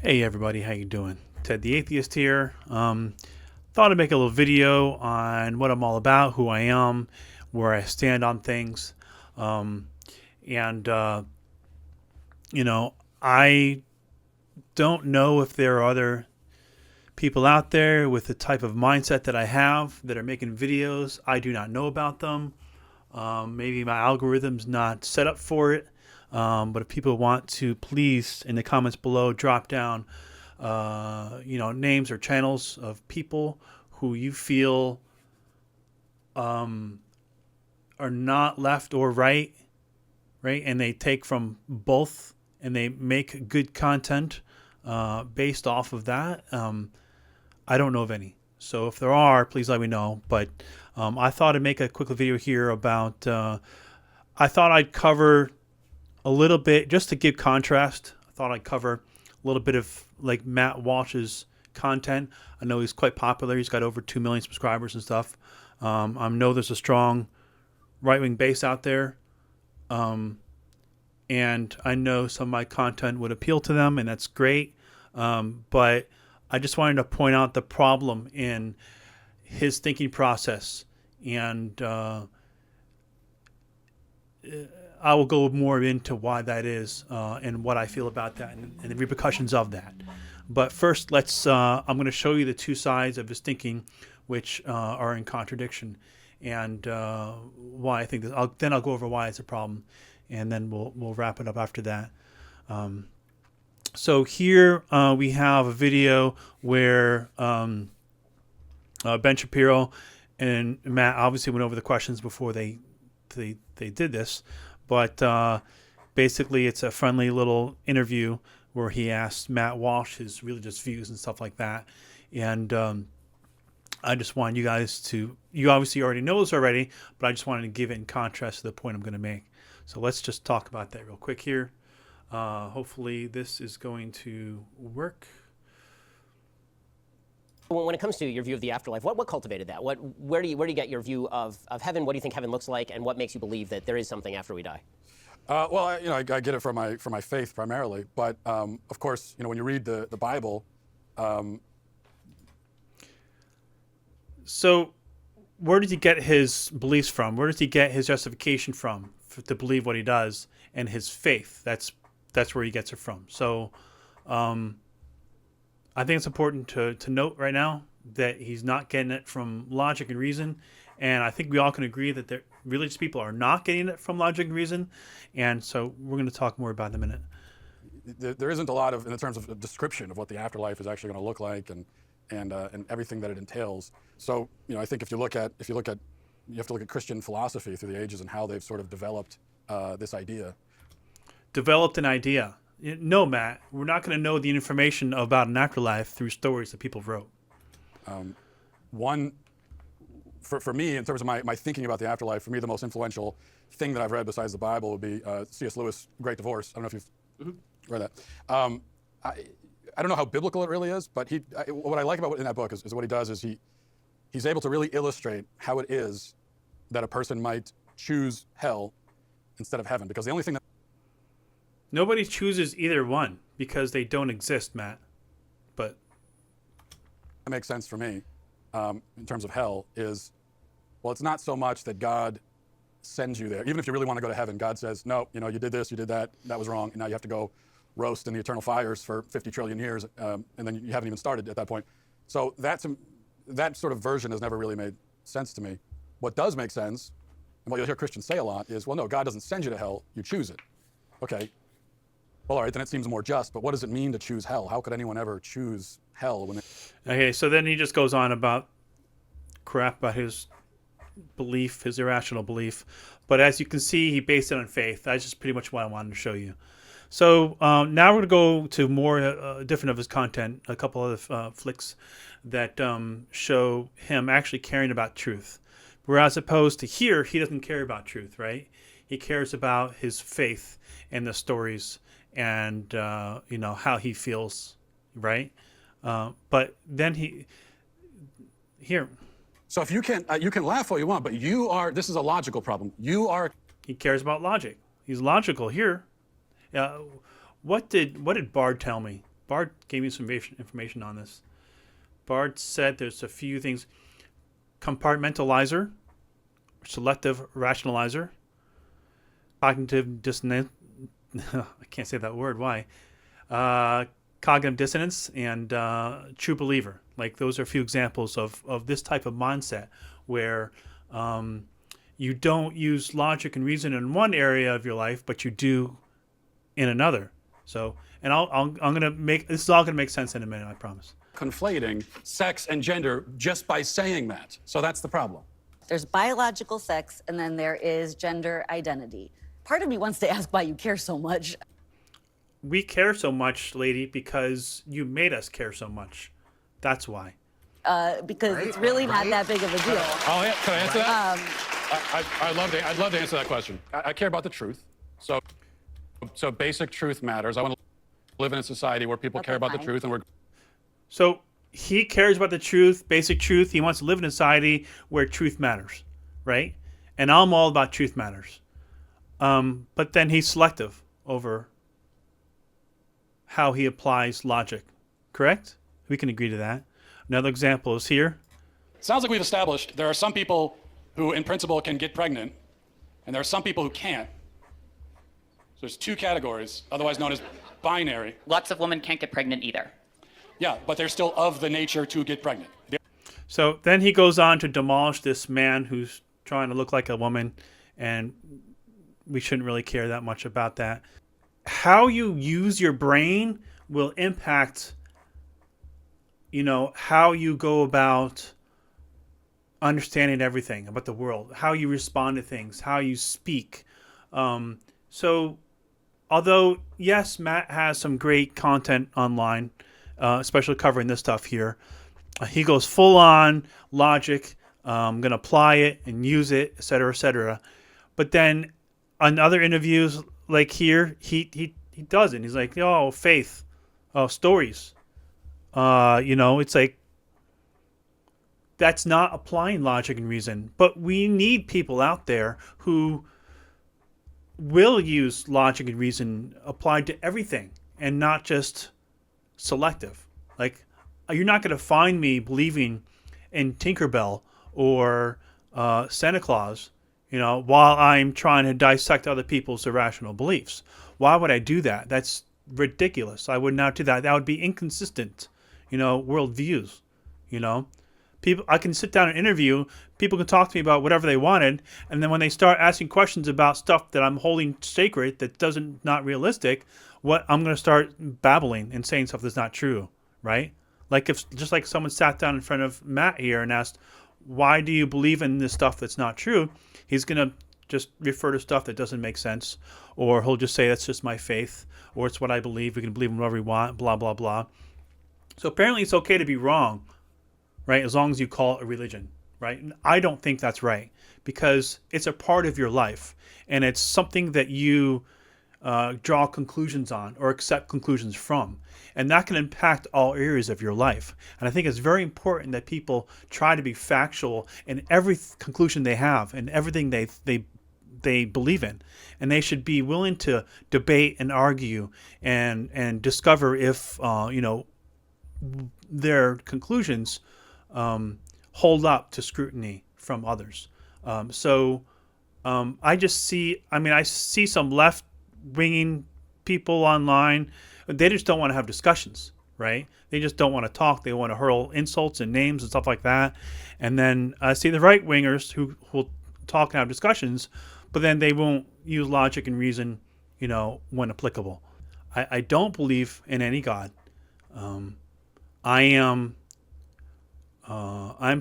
Hey everybody, how you doing? Ted the Atheist here. Thought I'd make a little video on what I'm all about, who I am, where I stand on things, um, and you know, I don't know if there are other people out there with the type of mindset that I have that are making videos. I do not know about them. Maybe my algorithm's not set up for it. But if people want to, please in the comments below drop down, names or channels of people who you feel are not left or right, right, and they take from both and they make good content based off of that. I don't know of any. So if there are, please let me know. But I thought I'd make a quick video here about. I thought I'd cover a little bit just to give contrast. I thought I'd cover a little bit of like Matt Walsh's content. I know he's quite popular. He's got over 2 million subscribers and stuff. I know there's a strong right-wing base out there. And I know some of my content would appeal to them, and that's great. But I just wanted to point out the problem in his thinking process, and I will go more into why that is and what I feel about that and the repercussions of that. But first, I'm going to show you the two sides of his thinking, which are in contradiction, and why I think this. Then I'll go over why it's a problem, and then we'll wrap it up after that. So here we have a video where Ben Shapiro and Matt obviously went over the questions before they did this, but basically it's a friendly little interview where he asked Matt Walsh his religious views and stuff like that. And I just wanted you guys to, you obviously already know this already, but I just wanted to give it in contrast to the point I'm going to make. So let's just talk about that real quick here. Hopefully this is going to work. When it comes to your view of the afterlife, what cultivated that? Where do you get your view of heaven? What do you think heaven looks like, and what makes you believe that there is something after we die? I get it from my faith primarily, but of course, when you read the Bible. So, where does he get his beliefs from? Where does he get his justification from to believe what he does, and his faith? That's where he gets it from. So, I think it's important to note right now that he's not getting it from logic and reason. And I think we all can agree that religious people are not getting it from logic and reason. And so we're going to talk more about it in a minute. There isn't a lot in terms of a description of what the afterlife is actually going to look like and everything that it entails. So, I think you have to look at Christian philosophy through the ages and how they've sort of developed this idea. Developed an idea. No, Matt, we're not going to know the information about an afterlife through stories that people wrote. For me, in terms of my thinking about the afterlife, for me, the most influential thing that I've read besides the Bible would be C.S. Lewis' Great Divorce. I don't know if you've read that. I don't know how biblical it really is, but what I like about in that book is what he does is he's able to really illustrate how it is that a person might choose hell instead of heaven, because the only thing that nobody chooses either one because they don't exist, Matt. But that makes sense for me in terms of hell is, well, it's not so much that God sends you there. Even if you really want to go to heaven, God says, no, you did this, you did that, that was wrong, and now you have to go roast in the eternal fires for 50 trillion years, and then you haven't even started at that point. So that sort of version has never really made sense to me. What does make sense, and what you'll hear Christians say a lot, is, well, no, God doesn't send you to hell, you choose it. Okay. Well, all right, then it seems more just, but what does it mean to choose hell? How could anyone ever choose hell when okay, so then he just goes on about crap about his belief, his irrational belief. But as you can see, he based it on faith. That's just pretty much what I wanted to show you. So now we're going to go to more different of his content, a couple of flicks that show him actually caring about truth. Whereas opposed to here, he doesn't care about truth, right? He cares about his faith and the stories and how he feels, right? But then here. So if you can laugh all you want, but this is a logical problem. He cares about logic. He's logical here. What did Bard tell me? Bard gave me some information on this. Bard said there's a few things: compartmentalizer, selective rationalizer, cognitive dissonance. I can't say that word. Why? Cognitive dissonance and true believer. Like those are a few examples of this type of mindset where you don't use logic and reason in one area of your life, but you do in another. So, and I'm gonna make this is all gonna make sense in a minute. I promise. Conflating sex and gender just by saying that. So that's the problem. There's biological sex, and then there is gender identity. Part of me wants to ask why you care so much. We care so much, lady, because you made us care so much. That's why. Because it's really not that big of a deal. Oh, yeah. Can I answer that? I'd love to answer that question. I care about the truth. So basic truth matters. I want to live in a society where people care about the truth, and we're. So he cares about the truth, basic truth. He wants to live in a society where truth matters, right? And I'm all about truth matters. But then he's selective over how he applies logic, correct? We can agree to that. Another example is here. Sounds like we've established there are some people who, in principle, can get pregnant, and there are some people who can't. So there's two categories, otherwise known as binary. Lots of women can't get pregnant either. Yeah, but they're still of the nature to get pregnant. So then he goes on to demolish this man who's trying to look like a woman, and we shouldn't really care that much about that. How you use your brain will impact, how you go about understanding everything about the world, how you respond to things, how you speak. So although, yes, Matt has some great content online, especially covering this stuff here, he goes full on logic. I'm going to apply it and use it, et cetera, et cetera. But then on other interviews like here, he doesn't. He's like, faith, stories. It's like, that's not applying logic and reason. But we need people out there who will use logic and reason applied to everything and not just selective. Like, you're not going to find me believing in Tinkerbell or Santa Claus, while I'm trying to dissect other people's irrational beliefs. Why would I do that? That's ridiculous. I would not do that. That would be inconsistent, worldviews, People, I can sit down and interview. People can talk to me about whatever they wanted, and then when they start asking questions about stuff that I'm holding sacred, that not realistic, I'm going to start babbling and saying stuff that's not true, right? Like just like someone sat down in front of Matt here and asked, "Why do you believe in this stuff that's not true?" He's going to just refer to stuff that doesn't make sense, or he'll just say that's just my faith, or it's what I believe. We can believe in whatever we want, blah blah blah. So apparently, it's okay to be wrong. Right, as long as you call it a religion, right? And I don't think that's right because it's a part of your life and it's something that you draw conclusions on or accept conclusions from, and that can impact all areas of your life. And I think it's very important that people try to be factual in every conclusion they have and everything they believe in, and they should be willing to debate and argue and discover if their conclusions hold up to scrutiny from others. I see some left-winging people online. They just don't want to have discussions, right? They just don't want to talk. They want to hurl insults and names and stuff like that. And then I see the right-wingers who will talk and have discussions, but then they won't use logic and reason, when applicable. I don't believe in any God. I'm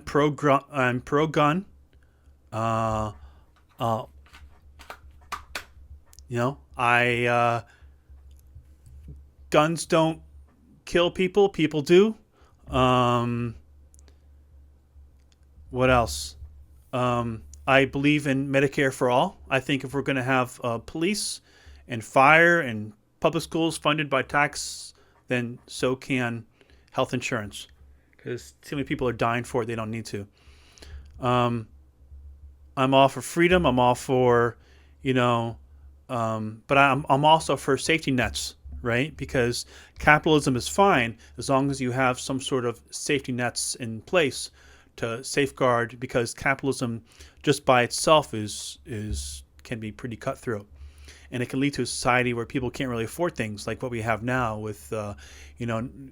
pro-gun. Guns don't kill people. People do. What else? I believe in Medicare for all. I think if we're going to have police and fire and public schools funded by tax, then so can health insurance. Because too many people are dying for it. They don't need to. I'm all for freedom. I'm all for, but I'm also for safety nets right? Because capitalism is fine as long as you have some sort of safety nets in place to safeguard, because capitalism just by itself can be pretty cutthroat. And it can lead to a society where people can't really afford things like what we have now with,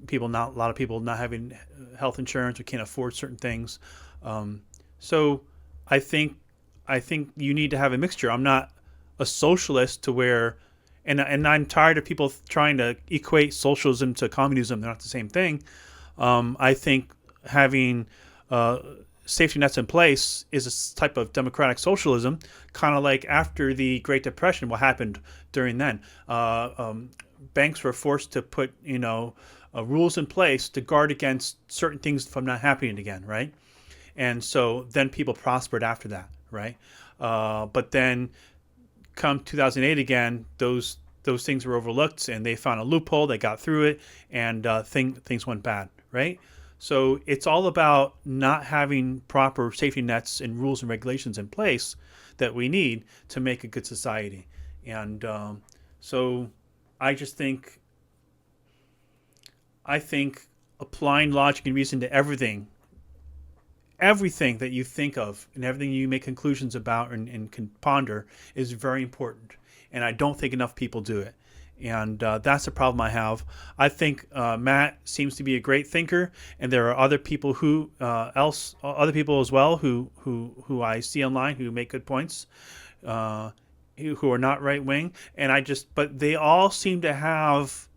people not a lot of people not having health insurance or can't afford certain things. So I think you need to have a mixture. I'm not a socialist to where, and I'm tired of people trying to equate socialism to communism. They're not the same thing. I think having safety nets in place is a type of democratic socialism, kind of like after the Great Depression, what happened during then. Banks were forced to put, rules in place to guard against certain things from not happening again, right? And so then people prospered after that, right? But then come 2008 again, those things were overlooked, and they found a loophole. They got through it, and things went bad, right? So it's all about not having proper safety nets and rules and regulations in place that we need to make a good society. And so I think applying logic and reason to everything that you think of and everything you make conclusions about and can ponder is very important. And I don't think enough people do it. And that's a problem I have. I think Matt seems to be a great thinker, and there are other people other people as well who I see online who make good points, who are not right wing. And but they all seem to have.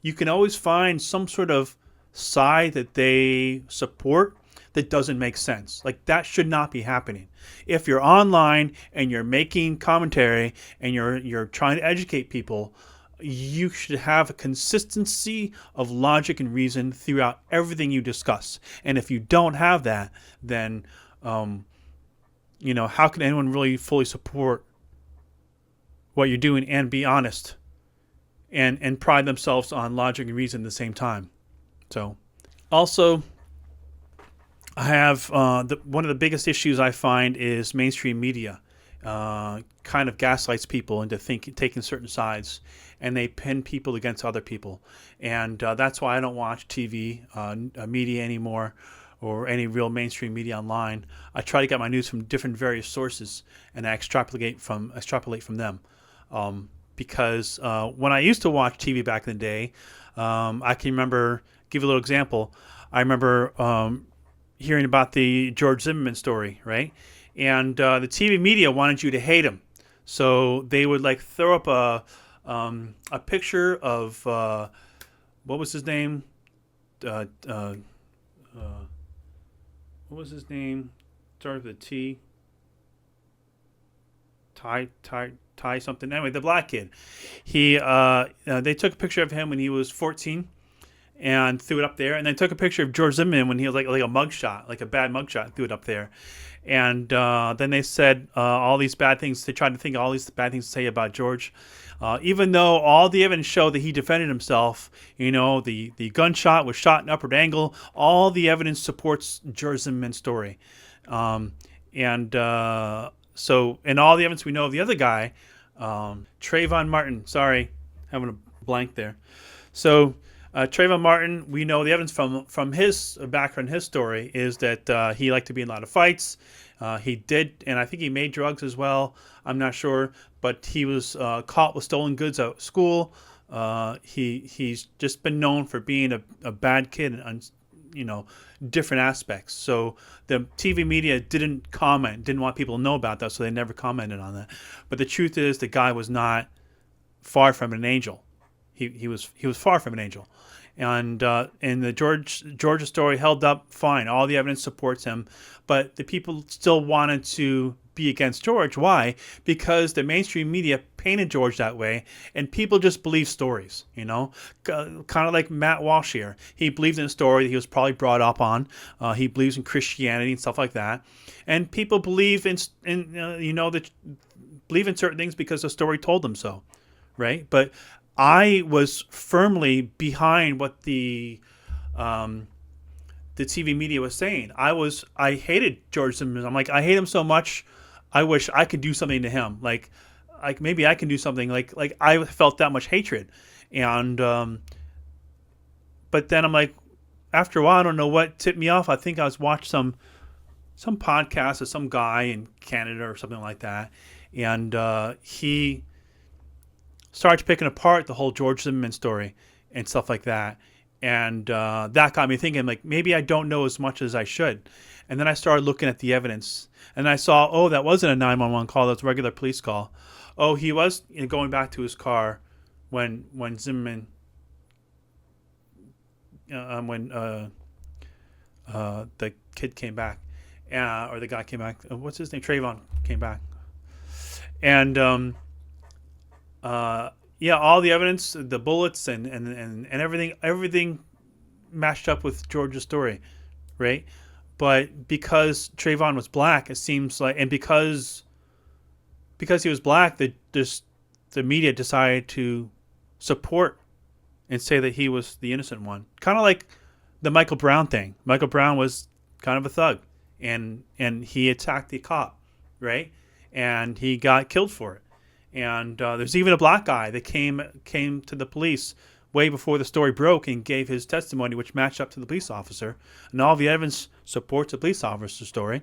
You can always find some sort of side that they support that doesn't make sense. Like, that should not be happening. If you're online and you're making commentary and you're trying to educate people, you should have a consistency of logic and reason throughout everything you discuss. And if you don't have that, then how can anyone really fully support what you're doing and be honest and pride themselves on logic and reason at the same time? So also, I have one of the biggest issues I find is mainstream media kind of gaslights people into taking certain sides, and they pin people against other people. And that's why I don't watch TV media anymore, or any real mainstream media online. I try to get my news from different various sources, and I extrapolate from them. Because when I used to watch TV back in the day, I can remember, give a little example. I remember hearing about the George Zimmerman story, right? And the TV media wanted you to hate him, so they would like throw up a picture of what was his name? What was his name? Started with a T. Ty something. Anyway, the black kid. They took a picture of him when he was 14. And threw it up there, and then took a picture of George Zimmerman when he was like a mugshot, like a bad mugshot, and threw it up there. And then they said all these bad things. They tried to think of all these bad things to say about George, even though all the evidence showed that he defended himself. The gunshot was shot at an upward angle. All the evidence supports George Zimmerman's story, and all the evidence we know of the other guy, Trayvon Martin. Sorry, having a blank there. So. Trayvon Martin, we know the evidence from his background, his story, is that he liked to be in a lot of fights. He did, and I think he made drugs as well. I'm not sure, but he was caught with stolen goods at school. He's just been known for being a bad kid on different aspects. So the TV media didn't want people to know about that, so they never commented on that. But the truth is, the guy was not far from an angel. He was far from an angel, and the Georgia story held up fine. All the evidence supports him, but the people still wanted to be against George. Why? Because the mainstream media painted George that way, and people just believe stories. Kind of like Matt Walsh here. He believed in a story that he was probably brought up on. He believes in Christianity and stuff like that, and people believe believe in certain things because the story told them so, right? But I was firmly behind what the TV media was saying. I hated George Zimmerman. I'm like, I hate him so much. I wish I could do something to him. Like maybe I can do something. Like I felt that much hatred, And but then I'm like, after a while, I don't know what tipped me off. I think I was watching some podcast of some guy in Canada or something like that, and he started picking apart the whole George Zimmerman story and stuff like that. And that got me thinking, like, maybe I don't know as much as I should. And then I started looking at the evidence, and I saw, oh, that wasn't a 911 call. That's a regular police call. Oh, he was going back to his car when Zimmerman, when the kid came back, or the guy came back. What's his name? Trayvon came back. And yeah, all the evidence, the bullets and everything matched up with George's story, right? But because Trayvon was black, it seems like, and because he was black, the media decided to support and say that he was the innocent one. Kind of like the Michael Brown thing. Michael Brown was kind of a thug, and he attacked the cop, right? And he got killed for it. And there's even a black guy that came to the police way before the story broke and gave his testimony, which matched up to the police officer. And all the evidence supports the police officer's story.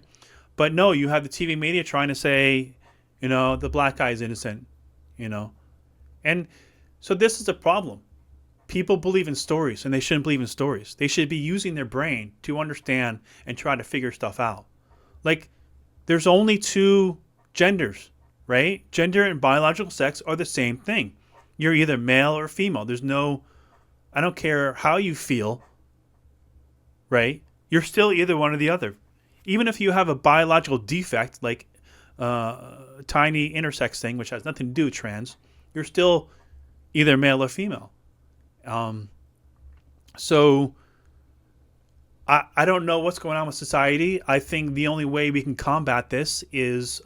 But no, you have the TV media trying to say, the black guy is innocent, And so this is a problem. People believe in stories, and they shouldn't believe in stories. They should be using their brain to understand and try to figure stuff out. Like, there's only two genders, right? Gender and biological sex are the same thing. You're either male or female. I don't care how you feel, right? You're still either one or the other. Even if you have a biological defect, like a tiny intersex thing, which has nothing to do with trans, you're still either male or female. So I don't know what's going on with society. I think the only way we can combat this is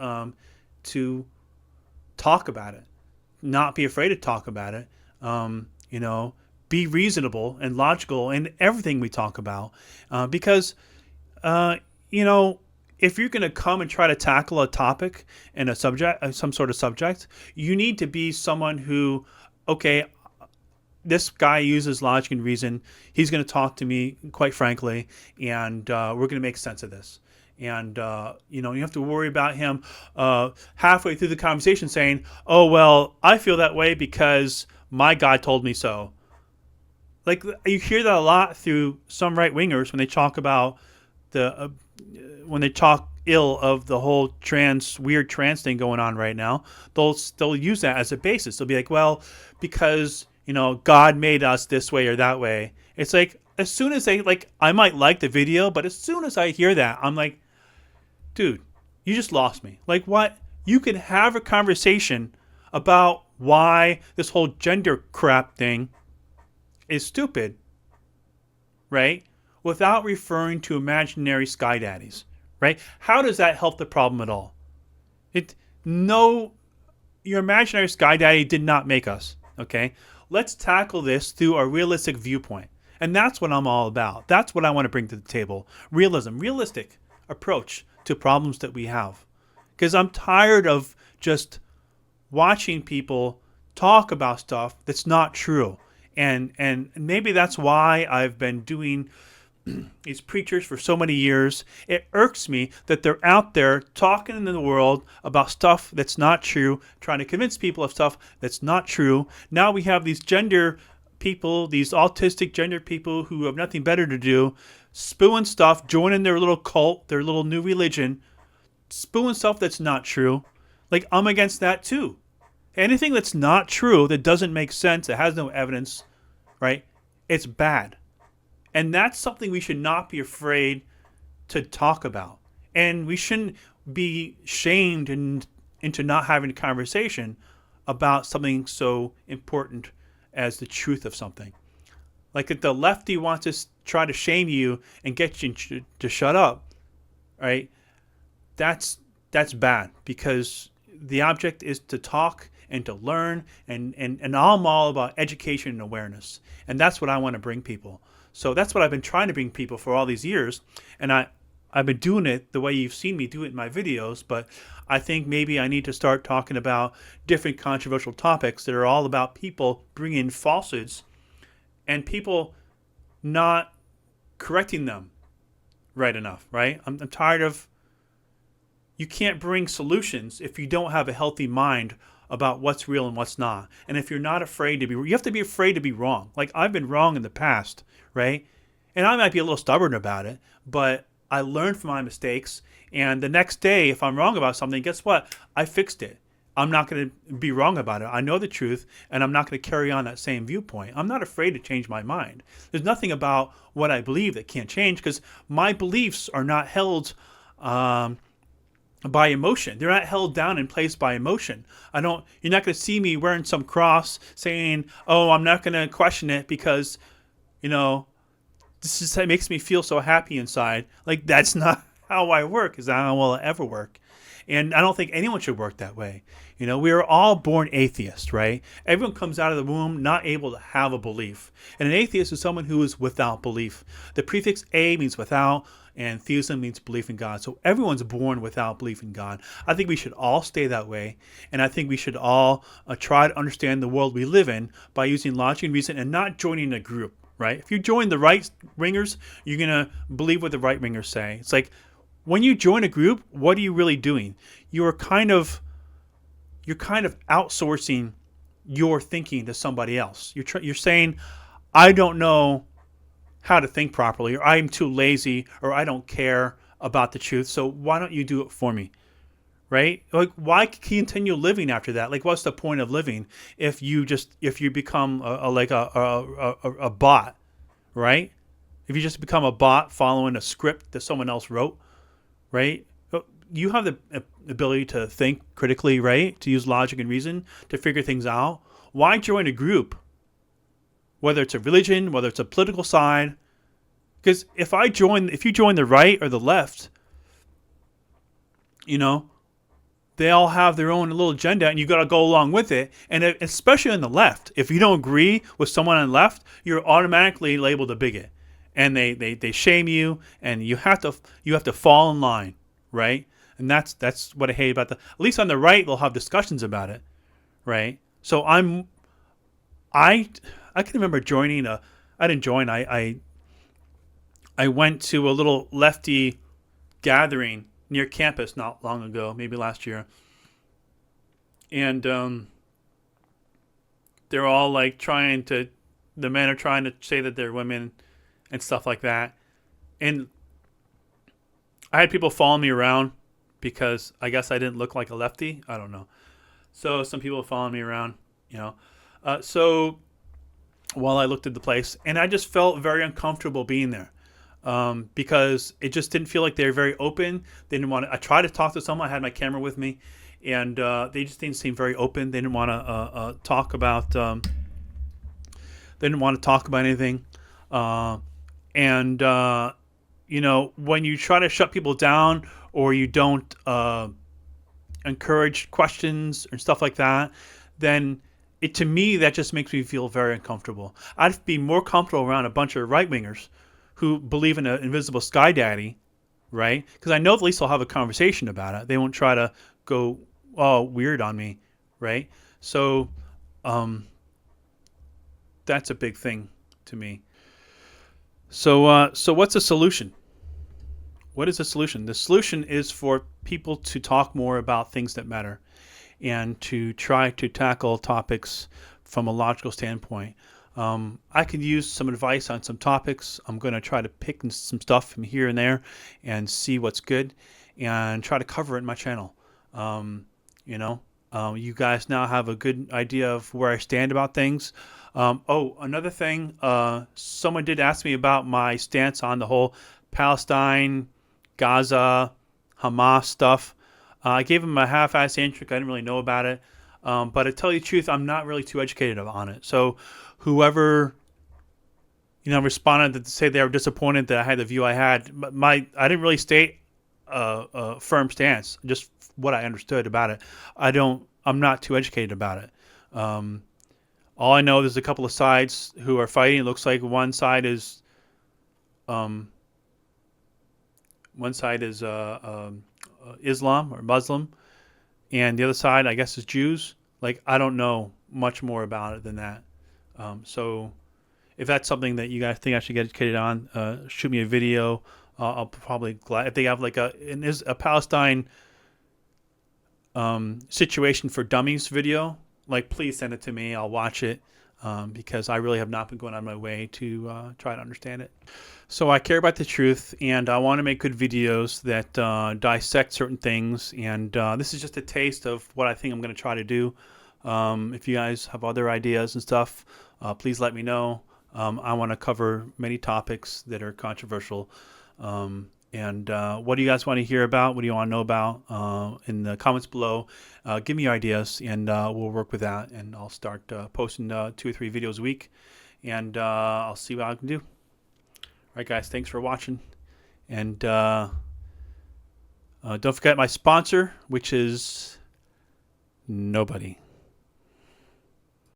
to talk about it, not be afraid to talk about it. Be reasonable and logical in everything we talk about, because if you're going to come and try to tackle a topic and a subject, some sort of subject, you need to be someone who, okay, this guy uses logic and reason. He's going to talk to me, quite frankly, and we're going to make sense of this. And, you have to worry about him halfway through the conversation saying, oh, well, I feel that way because my God told me so. Like, you hear that a lot through some right-wingers when they talk about when they talk ill of the whole weird trans thing going on right now. They'll use that as a basis. They'll be like, well, because God made us this way or that way. It's like, as soon as I might like the video, but as soon as I hear that, I'm like, dude, you just lost me. Like, what? You can have a conversation about why this whole gender crap thing is stupid, right? Without referring to imaginary sky daddies, right? How does that help the problem at all? Your imaginary sky daddy did not make us, okay? Let's tackle this through a realistic viewpoint. And that's what I'm all about. That's what I want to bring to the table. Realism, realistic approach to problems that we have. Because I'm tired of just watching people talk about stuff that's not true. And maybe that's why I've been doing these preachers for so many years. It irks me that they're out there talking in the world about stuff that's not true, trying to convince people of stuff that's not true. Now we have these gender people, these autistic gender people who have nothing better to do, spewing stuff, joining their little cult, their little new religion, spewing stuff that's not true. Like, I'm against that too. Anything that's not true, that doesn't make sense, that has no evidence, right? It's bad. And that's something we should not be afraid to talk about. And we shouldn't be shamed into not having a conversation about something so important as the truth of something. Like, if the lefty wants to try to shame you and get you to shut up, right? That's bad, because the object is to talk and to learn, and I'm all about education and awareness. And that's what I want to bring people. So that's what I've been trying to bring people for all these years. And I've been doing it the way you've seen me do it in my videos, but I think maybe I need to start talking about different controversial topics that are all about people bringing in falsehoods and people not correcting them right enough, right? I'm tired of, you can't bring solutions if you don't have a healthy mind about what's real and what's not. And if you're not afraid to be, you have to be afraid to be wrong. Like I've been wrong in the past, right? And I might be a little stubborn about it, but I learned from my mistakes. And the next day, if I'm wrong about something, guess what? I fixed it. I'm not going to be wrong about it. I know the truth, and I'm not going to carry on that same viewpoint. I'm not afraid to change my mind. There's nothing about what I believe that can't change because my beliefs are not held by emotion. They're not held down in place by emotion. You're not going to see me wearing some cross saying, "Oh, I'm not going to question it because, it makes me feel so happy inside." Like that's not how I work. Is not how I'll ever work. And I don't think anyone should work that way. We are all born atheists, right? Everyone comes out of the womb not able to have a belief. And an atheist is someone who is without belief. The prefix a means without, and theism means belief in God. So everyone's born without belief in God. I think we should all stay that way. And I think we should all try to understand the world we live in by using logic and reason and not joining a group, right? If you join the right wingers, you're going to believe what the right wingers say. It's like, when you join a group, what are you really doing? You're kind of outsourcing your thinking to somebody else. You're saying, I don't know how to think properly, or I'm too lazy, or I don't care about the truth. So why don't you do it for me, right? Like, why continue living after that? Like, what's the point of living if you become a bot, right? If you just become a bot following a script that someone else wrote. Right? You have the ability to think critically, right? To use logic and reason to figure things out. Why join a group? Whether it's a religion, whether it's a political side. Because if you join the right or the left, they all have their own little agenda and you got to go along with it. And especially on the left, if you don't agree with someone on the left, you're automatically labeled a bigot. And they shame you, and you have to fall in line, right? And that's what I hate about at least on the right, they'll have discussions about it, right? So I can remember joining I went to a little lefty gathering near campus not long ago, maybe last year, and they're all like the men are trying to say that they're women and stuff like that. And I had people follow me around because I guess I didn't look like a lefty. I don't know. So some people followed me around, So while I looked at the place, and I just felt very uncomfortable being there because it just didn't feel like they were very open. They didn't want to. I tried to talk to someone. I had my camera with me, and they just didn't seem very open. They didn't want to talk about. They didn't want to talk about anything. And when you try to shut people down or you don't encourage questions and stuff like that, then to me, that just makes me feel very uncomfortable. I'd be more comfortable around a bunch of right-wingers who believe in an invisible sky daddy, right? Because I know at least they'll have a conversation about it. They won't try to go all weird on me, right? So that's a big thing to me. So what's the solution? What is the solution? The solution is for people to talk more about things that matter and to try to tackle topics from a logical standpoint. I could use some advice on some topics. I'm going to try to pick some stuff from here and there and see what's good and try to cover it in my channel. You guys now have a good idea of where I stand about things. Another thing, someone did ask me about my stance on the whole Palestine, Gaza, Hamas stuff. I gave him a half-assed answer. I didn't really know about it. But to tell you the truth, I'm not really too educated on it. So whoever, responded to say they were disappointed that I had the view I had, I didn't really state a firm stance, just what I understood about it. I'm not too educated about it. All I know, there's a couple of sides who are fighting. It looks like one side is One side is Islam or Muslim, and the other side, I guess, is Jews. Like, I don't know much more about it than that. So if that's something that you guys think I should get educated on, shoot me a video. I'll probably glad if they have like a Palestine situation for dummies video. Like, please send it to me. I'll watch it because I really have not been going on my way to try to understand it. So I care about the truth, and I want to make good videos that dissect certain things. And this is just a taste of what I think I'm going to try to do. If you guys have other ideas and stuff, please let me know. I want to cover many topics that are controversial. And what do you guys want to hear about? What do you want to know about? In the comments below, give me your ideas, and we'll work with that. And I'll start posting 2 or 3 videos a week, and I'll see what I can do. All right, guys, thanks for watching. And don't forget my sponsor, which is nobody.